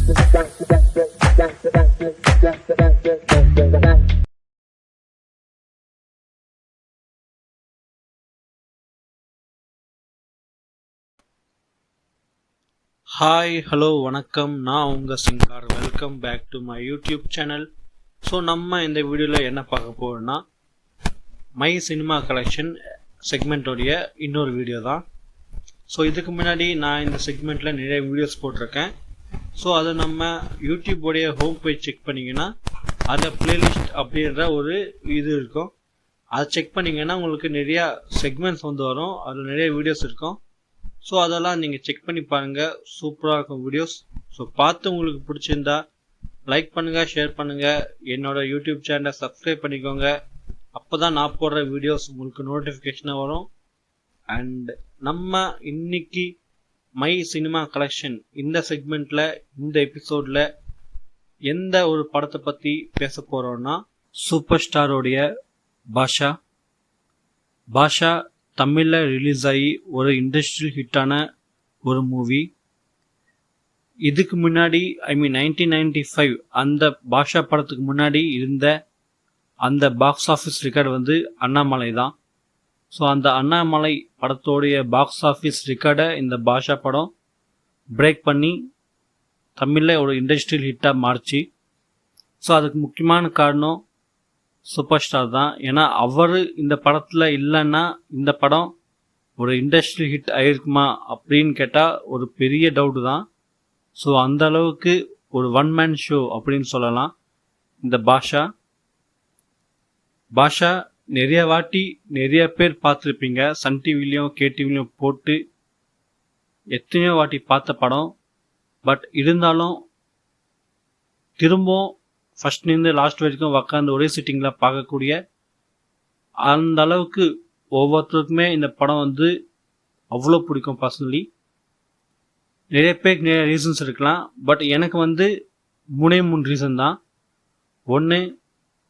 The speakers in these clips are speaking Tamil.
ஹாய் ஹலோ வணக்கம், நான் உங்கள் சிங்கார். Welcome back to my YouTube channel. So நம்ம இந்த வீடியோவில் என்ன பார்க்க போகிறோம்னா, மை சினிமா கலெக்ஷன் செக்மெண்ட்டோடைய இன்னொரு வீடியோ தான். ஸோ இதுக்கு முன்னாடி நான் இந்த செக்மெண்ட்டில் நிறைய வீடியோஸ் போட்டிருக்கேன். ஸோ அது நம்ம யூடியூபோடைய ஹோம் பேஜ் செக் பண்ணிங்கன்னா அதில் பிளேலிஸ்ட் அப்படின்ற ஒரு இது இருக்கும். அதை செக் பண்ணிங்கன்னா உங்களுக்கு நிறையா செக்மெண்ட்ஸ் வந்து வரும். அதில் நிறைய வீடியோஸ் இருக்கும். ஸோ அதெல்லாம் நீங்கள் செக் பண்ணி பாருங்கள், சூப்பராக இருக்கும் வீடியோஸ். ஸோ பார்த்து உங்களுக்கு பிடிச்சிருந்தா லைக் பண்ணுங்கள், ஷேர் பண்ணுங்கள், என்னோட யூடியூப் சேனலை சப்ஸ்கிரைப் பண்ணிக்கோங்க. அப்போ தான் நான் போடுற வீடியோஸ் உங்களுக்கு நோட்டிஃபிகேஷனாக வரும். அண்ட் நம்ம இன்னைக்கு மை சினிமா கலெக்ஷன் இந்த செக்மெண்ட்டில் இந்த எபிசோடில் எந்த ஒரு படத்தை பற்றி பேச போகிறோன்னா, சூப்பர் ஸ்டாரோடைய பாஷா தமிழில் ரிலீஸ் ஆகி ஒரு இண்டஸ்ட்ரியல் ஹிட்டான ஒரு மூவி. இதுக்கு முன்னாடி 1995 அந்த பாஷா படத்துக்கு முன்னாடி இருந்த அந்த பாக்ஸ் ஆஃபீஸ் ரெக்கார்டு வந்து அண்ணாமலை தான். ஸோ அந்த அண்ணாமலை படத்தோடைய பாக்ஸ் ஆஃபீஸ் ரெக்கார்டை இந்த பாஷா படம் பிரேக் பண்ணி தமிழில் ஒரு இண்டஸ்ட்ரியல் ஹிட்டாக மாறிச்சு. ஸோ அதுக்கு முக்கியமான காரணம் சூப்பர் ஸ்டார் தான். ஏன்னா அவர் இந்த படத்தில் இல்லைன்னா இந்த படம் ஒரு இண்டஸ்ட்ரியல் ஹிட் ஆகிருக்குமா அப்படின்னு கேட்டால் ஒரு பெரிய டவுட்டு தான். ஸோ அந்த அளவுக்கு ஒரு ஒன் மேன் ஷோ அப்படின்னு சொல்லலாம் இந்த பாஷா. நிறைய வாட்டி நிறைய பேர் பார்த்துருப்பீங்க, சன் டிவிலையும் கேடிவிலையும் போட்டு எத்தனையோ வாட்டி பார்த்த படம். பட் இருந்தாலும் திரும்பவும் ஃபர்ஸ்ட்லேருந்து லாஸ்ட் வரைக்கும் உக்காந்து ஒரே சிட்டிங்கில் பார்க்கக்கூடிய அந்த அளவுக்கு ஒவ்வொருத்தருக்குமே இந்த படம் வந்து அவ்வளோ பிடிக்கும். பர்சனலி நிறைய பேருக்கு நிறைய ரீசன்ஸ் இருக்கலாம். பட் எனக்கு வந்து 3 ரீசன் தான். ஒன்று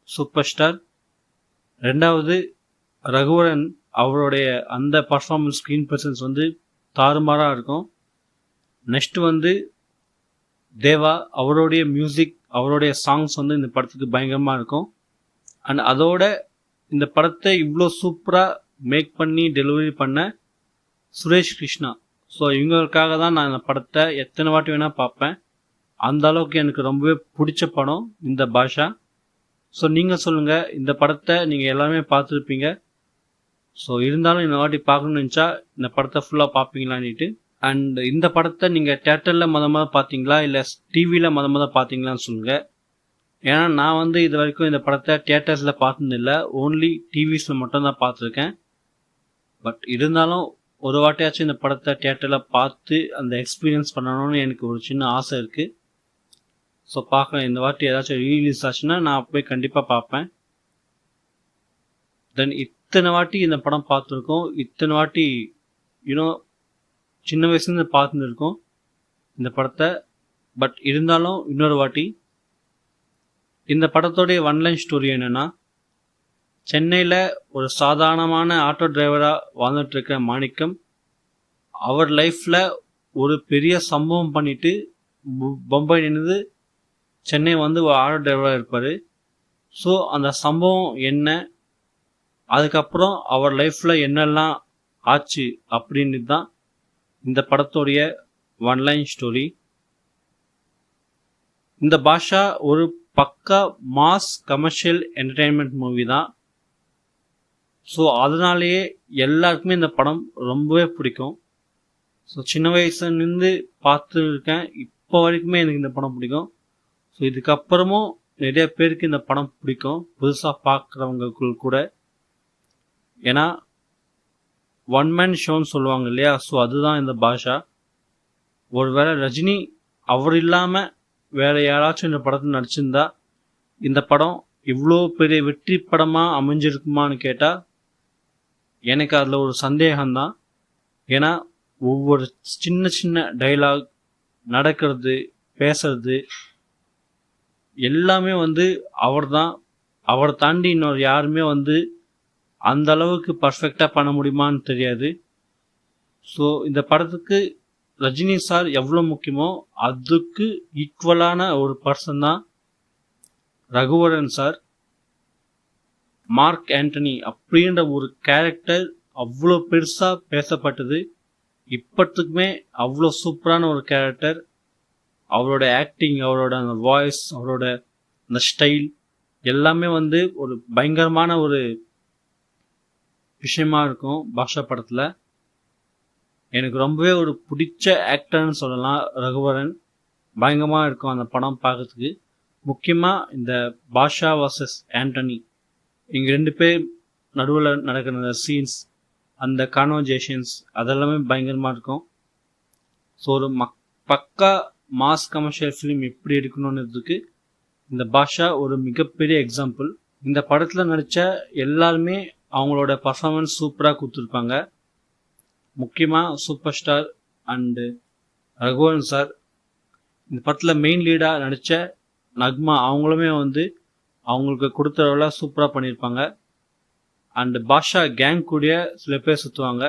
சூப்பர் ஸ்டார், ரெண்டாவது ரகுவரன் அவருடைய அந்த பர்ஃபார்மன்ஸ், ஸ்க்ரீன் ப்ரெசன்ஸ் வந்து தாறுமாறாக இருக்கும். நெக்ஸ்ட் வந்து தேவா, அவருடைய மியூசிக், அவருடைய சாங்ஸ் வந்து இந்த படத்துக்கு பயங்கரமாக இருக்கும். அண்ட் அதோட இந்த படத்தை இவ்வளோ சூப்பராக மேக் பண்ணி டெலிவரி பண்ண சுரேஷ் கிருஷ்ணா. ஸோ இவங்களுக்காக தான் நான் இந்த படத்தை எத்தனை வாட்டி வேணால் பார்ப்பேன். அந்த அளவுக்கு எனக்கு ரொம்பவே பிடிச்ச படம் இந்த பாஷா. ஸோ நீங்கள் சொல்லுங்கள், இந்த படத்தை நீங்கள் எல்லாமே பார்த்துருப்பீங்க. ஸோ இருந்தாலும் இந்த வாட்டி பார்க்கணும்னு நினச்சா இந்த படத்தை ஃபுல்லாக பார்ப்பீங்களான்னுட்டு. அண்ட் இந்த படத்தை நீங்கள் தேட்டரில் மொதல் பார்த்தீங்களா இல்லை டிவியில் மொதல் பார்த்தீங்களான்னு சொல்லுங்கள். ஏன்னா நான் வந்து இது வரைக்கும் இந்த படத்தை தியேட்டர்ஸில் பார்த்ததில்லை, ஓன்லி டிவிஸில் மட்டும்தான் பார்த்துருக்கேன். பட் இருந்தாலும் ஒரு வாட்டியாச்சும் இந்த படத்தை தியேட்டரில் பார்த்து அந்த எக்ஸ்பீரியன்ஸ் பண்ணணும்னு எனக்கு ஒரு சின்ன ஆசை இருக்குது. ஸோ பார்க்கலாம், இந்த வாட்டி ஏதாச்சும் ரீலீஸ் ஆச்சுன்னா நான் போய் கண்டிப்பாக பார்ப்பேன். தென் இத்தனை வாட்டி இந்த படம் பார்த்துருக்கோம், இத்தனை வாட்டி சின்ன வயசுலேருந்து பார்த்துன்னு இருக்கோம் இந்த படத்தை. பட் இருந்தாலும் இன்னொரு வாட்டி இந்த படத்தோடைய ஒன்லைன் ஸ்டோரி என்னென்னா, சென்னையில் ஒரு சாதாரணமான ஆட்டோ டிரைவராக வாழ்ந்துட்டுருக்க மாணிக்கம் அவர் லைஃப்பில் ஒரு பெரிய சம்பவம் பண்ணிவிட்டு பம்பாய் நின்று சென்னை வந்து ஒரு ஆட்டோ டிரைவராக இருப்பார். ஸோ அந்த சம்பவம் என்ன, அதுக்கப்புறம் அவர் லைஃப்பில் என்னெல்லாம் ஆச்சு அப்படின்னு தான் இந்த படத்தோடைய ஒன்லைன் ஸ்டோரி. இந்த பாஷா ஒரு பக்கா மாஸ் கமர்ஷியல் என்டர்டெயின்மெண்ட் மூவி தான். ஸோ அதனாலேயே எல்லாருக்குமே இந்த படம் ரொம்பவே பிடிக்கும். ஸோ சின்ன வயசுலேருந்து பார்த்துருக்கேன், இப்போ வரைக்குமே எனக்கு இந்த படம் பிடிக்கும். ஸோ இதுக்கப்புறமும் நிறைய பேருக்கு இந்த படம் பிடிக்கும், புதுசாக பார்க்குறவங்களுக்குள் கூட. ஏன்னா ஒன் மேன் ஷோன்னு சொல்லுவாங்க இல்லையா, ஸோ அதுதான் இந்த பாஷா. ஒருவேளை ரஜினி அவர் இல்லாமல் வேறு யாராச்சும் இந்த படத்தில் நடிச்சிருந்தா இந்த படம் இவ்வளோ பெரிய வெற்றி படமாக அமைஞ்சிருக்குமான்னு கேட்டால் எனக்கு அதில் ஒரு சந்தேகம்தான். ஏன்னா ஒவ்வொரு சின்ன சின்ன டைலாக், நடக்கிறது, பேசுறது எல்லாமே வந்து அவர் தான். அவரை தாண்டி இன்னொரு யாருமே வந்து அந்த அளவுக்கு பர்ஃபெக்டாக பண்ண முடியுமான்னு தெரியாது. ஸோ இந்த படத்துக்கு ரஜினி சார் எவ்வளோ முக்கியமோ அதுக்கு ஈக்குவலான ஒரு பர்சன் தான் ரகுவரன் சார். மார்க் ஆண்டனி அப்படின்ற ஒரு கேரக்டர் அவ்வளோ பெருசாக பேசப்பட்டது. இப்போத்துக்குமே அவ்வளோ சூப்பரான ஒரு கேரக்டர். அவரோட ஆக்டிங், அவரோட அந்த வாய்ஸ், அவரோட அந்த ஸ்டைல் எல்லாமே வந்து ஒரு பயங்கரமான ஒரு விஷயமா இருக்கும் பாஷா படத்தில். எனக்கு ரொம்பவே ஒரு பிடிச்ச ஆக்டர்னு சொல்லலாம் ரகுவரன். பயங்கரமாக இருக்கும் அந்த படம் பார்க்கறதுக்கு. முக்கியமாக இந்த பாஷா வர்சஸ் ஆண்டனி, இங்கே 2 பேர் நடுவில் நடக்கிற அந்த சீன்ஸ், அந்த கான்வர்சேஷன்ஸ் அதெல்லாமே பயங்கரமாக இருக்கும். ஸோ ஒரு பக்கா மாஸ் கமர்ஷியல் ஃபிலிம் எப்படி எடுக்கணுன்றதுக்கு இந்த பாஷா ஒரு மிகப்பெரிய எக்ஸாம்பிள். இந்த படத்தில் நடித்த எல்லாருமே அவங்களோட பர்ஃபார்மன்ஸ் சூப்பராக கொடுத்துருப்பாங்க. முக்கியமாக super star and Raghuvaran sir. இந்த படத்தில் மெயின் லீடாக நடித்த நக்மா அவங்களுமே வந்து அவங்களுக்கு கொடுத்தவள சூப்பராக பண்ணியிருப்பாங்க. அண்டு பாஷா கேங் கூடிய சில பேர் சுற்றுவாங்க.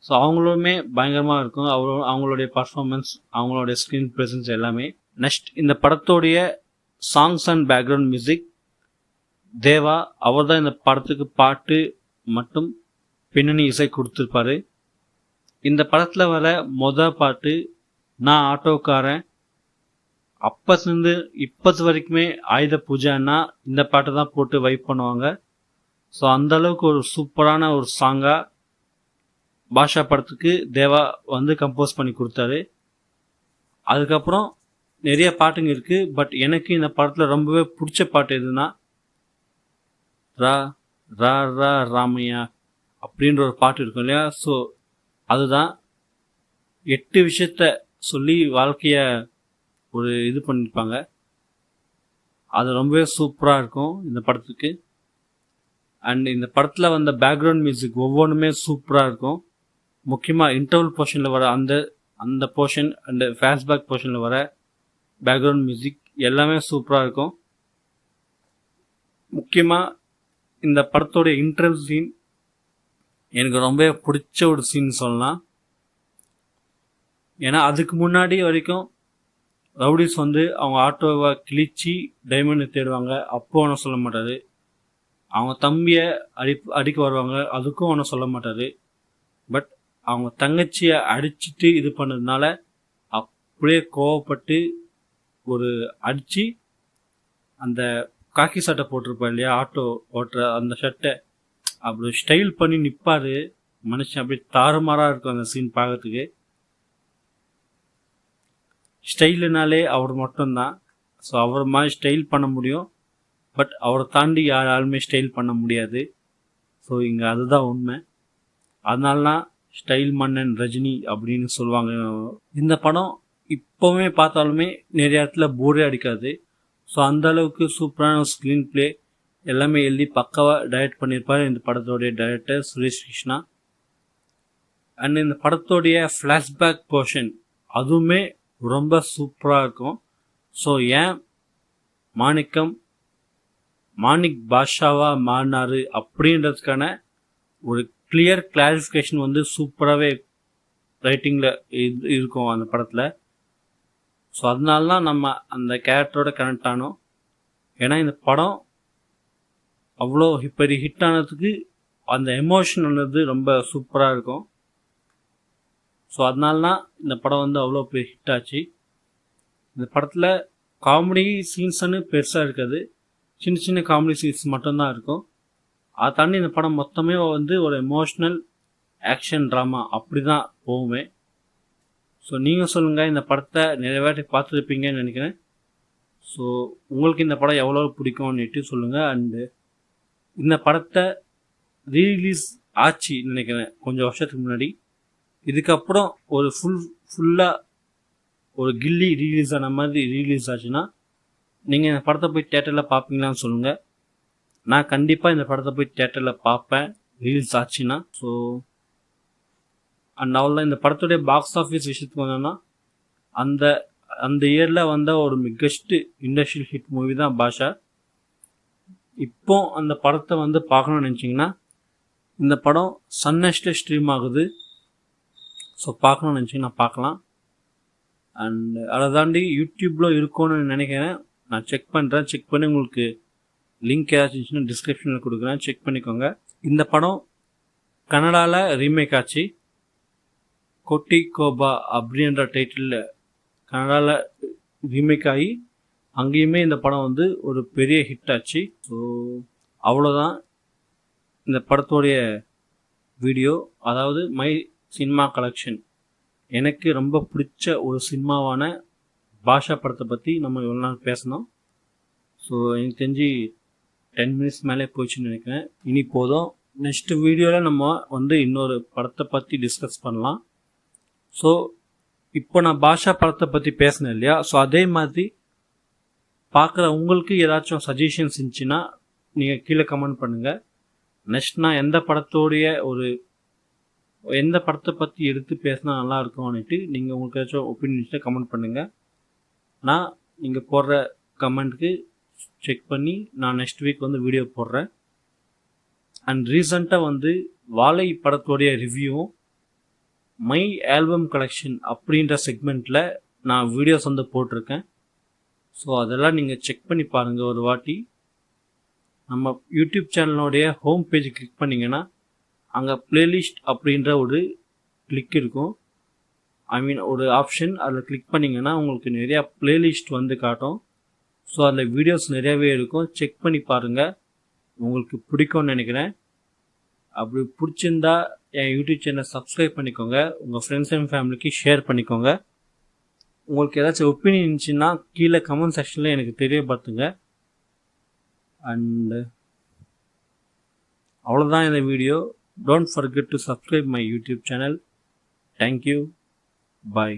ஸோ அவங்களுமே பயங்கரமாக இருக்கும். அவங்களுடைய பர்ஃபார்மன்ஸ், அவங்களுடைய ஸ்க்ரீன் ப்ரெசன்ஸ் எல்லாமே. நெக்ஸ்ட் இந்த படத்தோடைய சாங்ஸ் அண்ட் பேக்ரவுண்ட் மியூசிக் தேவா. அவர் தான் இந்த படத்துக்கு பாட்டு மற்றும் பின்னணி இசை கொடுத்துருப்பாரு. இந்த படத்தில் வர பாட்டு நான் ஆட்டோக்காரன். அப்போலேருந்து இப்போது வரைக்குமே ஆயுத பூஜைன்னா இந்த பாட்டை தான் போட்டு வைப் பண்ணுவாங்க. ஸோ அந்தளவுக்கு ஒரு சூப்பரான ஒரு சாங்காக பாஷா படத்துக்கு தேவா வந்து கம்போஸ் பண்ணி கொடுத்தாரு. அதுக்கப்புறம் நிறைய பாட்டுங்க இருக்குது. பட் எனக்கு இந்த படத்தில் ரொம்பவே பிடிச்ச பாட்டு எதுனா ரா ரா ரா ராமையா அப்படின்ற ஒரு பாட்டு இருக்கும் இல்லையா. ஸோ அதுதான் 8 விஷயத்த சொல்லி வாழ்க்கையை ஒரு இது பண்ணியிருப்பாங்க. அது ரொம்பவே சூப்பராக இருக்கும் இந்த படத்துக்கு. அண்ட் இந்த படத்தில் வந்த பேக்ரவுண்ட் மியூசிக் ஒவ்வொன்றுமே சூப்பராக இருக்கும். முக்கியமாக இன்டர்வல் போர்ஷனில் வர அந்த போர்ஷன் அண்ட் ஃப்ளாஷ்பேக் போர்ஷனில் வர பேக்ரவுண்ட் மியூசிக் எல்லாமே சூப்பராக இருக்கும். முக்கியமாக இந்த படத்தோடைய இன்டர்வல் சீன் எனக்கு ரொம்ப பிடிச்ச ஒரு சீன் சொல்லலாம். ஏன்னா அதுக்கு முன்னாடி வரைக்கும் ரவுடிஸ் வந்து அவங்க ஆட்டோவை கிழிச்சி டைமண்டை தேடுவாங்க. அப்போ ஒன்றும் சொல்ல மாட்டார். அவங்க தம்பியை அடிக்க வருவாங்க, அதுக்கும் ஒன்றும் சொல்ல மாட்டார். பட் அவங்க தங்கச்சியை அடிச்சுட்டு இது பண்ணதுனால அப்படியே கோவப்பட்டு ஒரு அடித்து அந்த காக்கி சட்டை போட்டிருப்பா இல்லையா, ஆட்டோ ஓட்டுற அந்த ஷர்ட்டை அப்படி ஸ்டைல் பண்ணி நிற்பார் மனுஷன். அப்படியே தாறுமாறாக இருக்கும் அந்த சீன் பார்க்கறதுக்கு. ஸ்டைலுனாலே அவர் மட்டும்தான். ஸோ அவர் மாதிரி ஸ்டைல் பண்ண முடியும். பட் அவரை தாண்டி யாராலுமே ஸ்டைல் பண்ண முடியாது. ஸோ இங்கே அதுதான் உண்மை. அதனாலலாம் ஸ்டைல் மன்னன் ரஜினி அப்படின்னு சொல்லுவாங்க. இந்த படம் இப்போவுமே பார்த்தாலுமே நிறைய இடத்துல போரே அடிக்காது. ஸோ அந்தளவுக்கு சூப்பரான ஸ்க்ரீன் பிளே எல்லாமே எழுதி பக்காவாக டைரக்ட் பண்ணியிருப்பார் இந்த படத்தோடைய டைரக்டர் சுரேஷ் கிருஷ்ணா. அண்ட் இந்த படத்தோடைய ஃப்ளாஷ்பேக் போர்ஷன் அதுவுமே ரொம்ப சூப்பராக இருக்கும். ஸோ ஏன் மாணிக் பாஷாவாக மாறினார் அப்படின்றதுக்கான ஒரு கிளியர் கிளாரிஃபிகேஷன் வந்து சூப்பராகவே ரைட்டிங்கில் இருக்கும் அந்த படத்தில். ஸோ அதனால தான் நம்ம அந்த கேரக்டரோட கனெக்ட் ஆனோம். ஏன்னா இந்த படம் அவ்வளோ பெரிய ஹிட் ஆனதுக்கு அந்த எமோஷன் வந்து ரொம்ப சூப்பராக இருக்கும். ஸோ அதனால தான் இந்த படம் வந்து அவ்வளோ பெரிய ஹிட் ஆச்சு. இந்த படத்தில் காமெடி சீன்ஸ்னு பெருசாக இருக்காது, சின்ன சின்ன காமெடி சீன்ஸ் மட்டும்தான் இருக்கும். அதை தாண்டி இந்த படம் மொத்தமே வந்து ஒரு எமோஷ்னல் ஆக்ஷன் ட்ராமா அப்படி தான் போகுமே. ஸோ நீங்கள் சொல்லுங்கள், இந்த படத்தை நிறைய வாட்டி பார்த்துருப்பீங்கன்னு நினைக்கிறேன். ஸோ உங்களுக்கு இந்த படம் எவ்வளோ பிடிக்கும்னுட்டு சொல்லுங்கள். அண்டு இந்த படத்தை ரீரிலீஸ் ஆச்சு நினைக்கிறேன் கொஞ்சம் வருஷத்துக்கு முன்னாடி. இதுக்கப்புறம் ஒரு ஃபுல்லாக ஒரு கில்லி ரீலீஸ் ஆன மாதிரி ரீலீஸ் ஆச்சுன்னா நீங்கள் இந்த படத்தை போய் தேட்டரில் பார்ப்பீங்களான்னு சொல்லுங்கள். நான் கண்டிப்பாக இந்த படத்தை போய் தேட்டரில் பார்ப்பேன் ரிலீஸ் ஆச்சுன்னா. ஸோ அண்ட் அவ்வளோ இந்த படத்துடைய பாக்ஸ் ஆஃபீஸ் விஷயத்துக்கு வந்தோன்னா அந்த இயரில் வந்த ஒரு பிக்கெஸ்ட் இண்டஸ்ட்ரியல் ஹிட் மூவி தான் பாஷா. இப்போ அந்த படத்தை வந்து பார்க்கணும்னு நினச்சிங்கன்னா இந்த படம் சன் நெக்ஸ்ட்டில் ஸ்ட்ரீம் ஆகுது. ஸோ பார்க்கணும்னு நினச்சிங்கன்னா பார்க்கலாம். அண்ட் அதை தாண்டி யூடியூப்பில் இருக்கும்னு நினைக்கிறேன். நான் செக் பண்ணுறேன். செக் பண்ணி உங்களுக்கு லிங்க் ஏதாச்சும் இருந்துச்சுன்னா டிஸ்கிரிப்ஷனில் கொடுக்குறேன், செக் பண்ணிக்கோங்க. இந்த படம் கன்னடாவில் ரீமேக் ஆச்சு. கொட்டி கோபா அப்படின்ற டைட்டிலில் கன்னடாவில் ரீமேக் ஆகி அங்கேயுமே இந்த படம் வந்து ஒரு பெரிய ஹிட் ஆச்சு. ஸோ அவ்வளோதான் இந்த படத்தோடைய வீடியோ. அதாவது மை சினிமா கலெக்ஷன். எனக்கு ரொம்ப பிடிச்ச ஒரு சினிமாவான பாஷா படத்தை பற்றி நம்ம இவ்வளோ நாள் பேசணும். ஸோ எனக்கு தெரிஞ்சு 10 மினிட்ஸ் மேலே போயிடுச்சுன்னு நினைக்கிறேன். இனி போதும். நெக்ஸ்ட் வீடியோவில் நம்ம வந்து இன்னொரு படத்தை பற்றி டிஸ்கஸ் பண்ணலாம். ஸோ இப்போ நான் பாஷா படத்தை பற்றி பேசினேன் இல்லையா? ஸோ அதே மாதிரி பார்க்குற உங்களுக்கு ஏதாச்சும் சஜஷன்ஸ் இருந்துச்சுன்னா நீங்கள் கீழே கமெண்ட் பண்ணுங்கள். நெக்ஸ்ட் நான் எந்த படத்தை பற்றி எடுத்து பேசினா நல்லாயிருக்கும்னுட்டு நீங்கள் உங்களுக்கு ஏதாச்சும் ஒப்பீனியன்ஸை கமெண்ட் பண்ணுங்கள். நான் நீங்கள் போடுற கமெண்ட்டுக்கு செக் பண்ணி நான் நெக்ஸ்ட் வீக் வந்து வீடியோ போடுறேன். அண்ட் ரீசண்டாக வந்து வாழை படத்தோடைய ரிவ்யூவும் மை ஆல்பம் கலெக்ஷன் அப்படின்ற செக்மெண்ட்டில் நான் வீடியோஸ் வந்து போட்டிருக்கேன். ஸோ அதெல்லாம் நீங்கள் செக் பண்ணி பாருங்கள் ஒரு வாட்டி. நம்ம யூடியூப் சேனலோடைய ஹோம் பேஜ் கிளிக் பண்ணிங்கன்னா அங்கே பிளேலிஸ்ட் அப்படின்ற ஒரு கிளிக் இருக்கும். ஒரு ஆப்ஷன். அதில் கிளிக் பண்ணிங்கன்னா உங்களுக்கு நிறையா பிளேலிஸ்ட் வந்து காட்டும். ஸோ அதில் வீடியோஸ் நிறையாவே இருக்கும். செக் பண்ணி பாருங்கள், உங்களுக்கு பிடிக்கும்னு நினைக்கிறேன். அப்படி பிடிச்சிருந்தா என் யூடியூப் சேனலை சப்ஸ்கிரைப் பண்ணிக்கோங்க. உங்கள் ஃப்ரெண்ட்ஸ் அண்ட் ஃபேமிலிக்கு ஷேர் பண்ணிக்கோங்க. உங்களுக்கு ஏதாச்சும் ஒப்பீனியன் இருந்துச்சுன்னா கீழே கமெண்ட் செக்ஷனில் எனக்கு தெரியப்படுத்துங்க. அண்ட் அவ்வளோதான் இந்த video. Don't forget to subscribe my YouTube channel. Thank you. Bye.